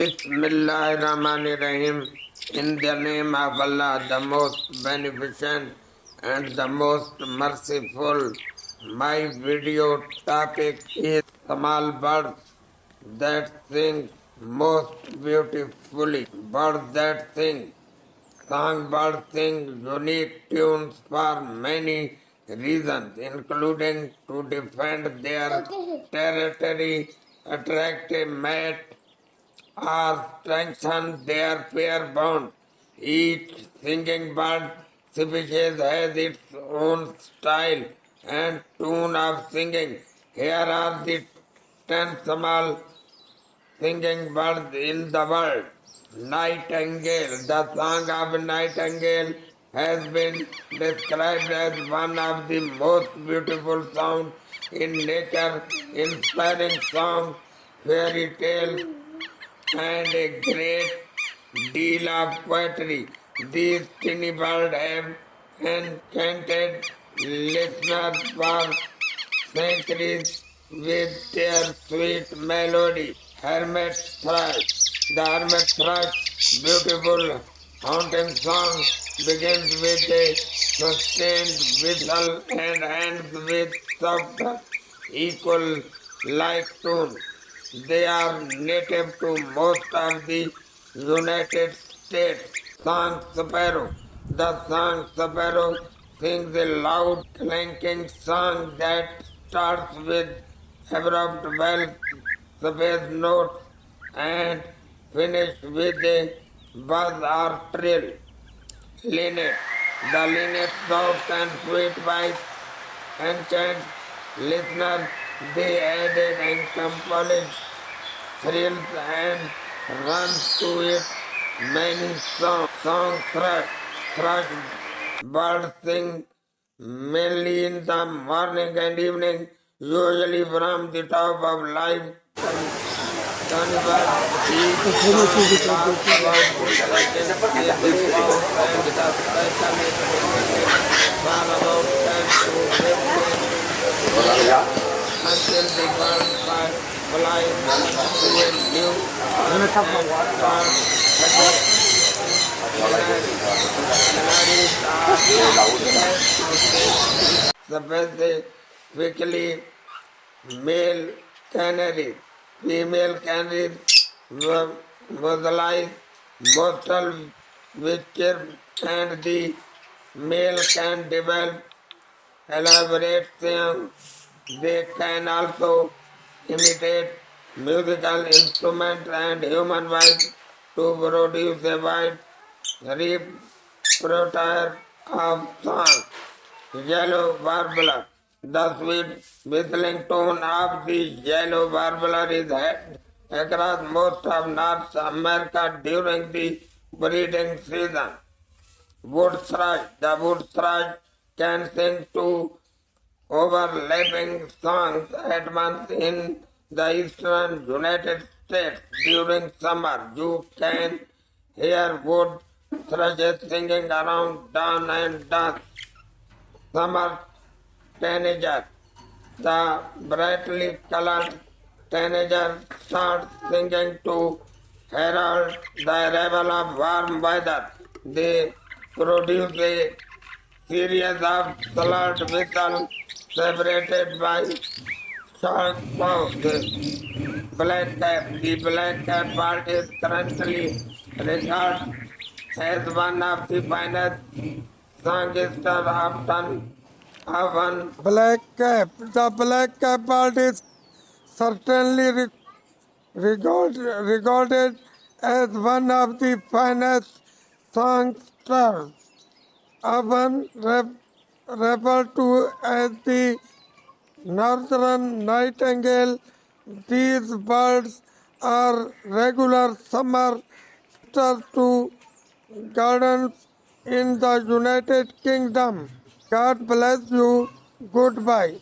Bismillahirrahmanirrahim. In the name of Allah, the most beneficent and the most merciful. My video topic is small birds that sing most beautifully. Birds that sing. Songbirds sing unique tunes for many reasons, including to defend their territory, attract a mate, or strengthen their pair bond. Each singing bird species has its own style and tune of singing. Here are the 10 small singing birds in the world. Nightingale. The song of nightingale has been described as one of the most beautiful sounds in nature, inspiring songs, fairy tales, and a great deal of poetry. These tiny birds have enchanted listeners for centuries with their sweet melody. Hermit thrush. The hermit thrush, beautiful haunting song, begins with a sustained whistle and ends with soft, equal like tune. They are native to most of the United States. Song sparrow. The song sparrow sings a loud clanking song that starts with abrupt well space note and finishes with a buzz or trill. Linnet. The linnet soft and sweet voice enchants listeners. They added and composed thrills and runs to it many songs thrush. Thrush birds sing mainly in the morning and evening, usually from the top of live carnival. Each song lasts about 2 seconds with the pause and the special is repeated for about 10 to 15 seconds until the bird flies to a new and starts again. Canaries are said to sing specifically male canaries. Female canaries vocalize mostly with chirp and the male can develop elaborate sounds. They can also imitate musical instruments and human voice to produce a wide repertoire of songs. Yellow warbler. The sweet whistling tone of the yellow warbler is heard across most of North America during the breeding season. Wood thrush. The wood thrush can sing two overlapping songs at once in the eastern United States during summer. You can hear wood thrushes singing around dawn and dusk. Summer tanager. The brightly colored tanager starts singing to herald the arrival of warm weather. They produce a series of colored whistles separated by short pauses. Black cap. The black cap bird is currently regarded as one of the finest songsters often Black cap. The black cap bird is certainly regarded as one of the finest songsters, often referred to as the northern nightingale. These birds are regular summer visitors to gardens in the United Kingdom. God bless you. Goodbye.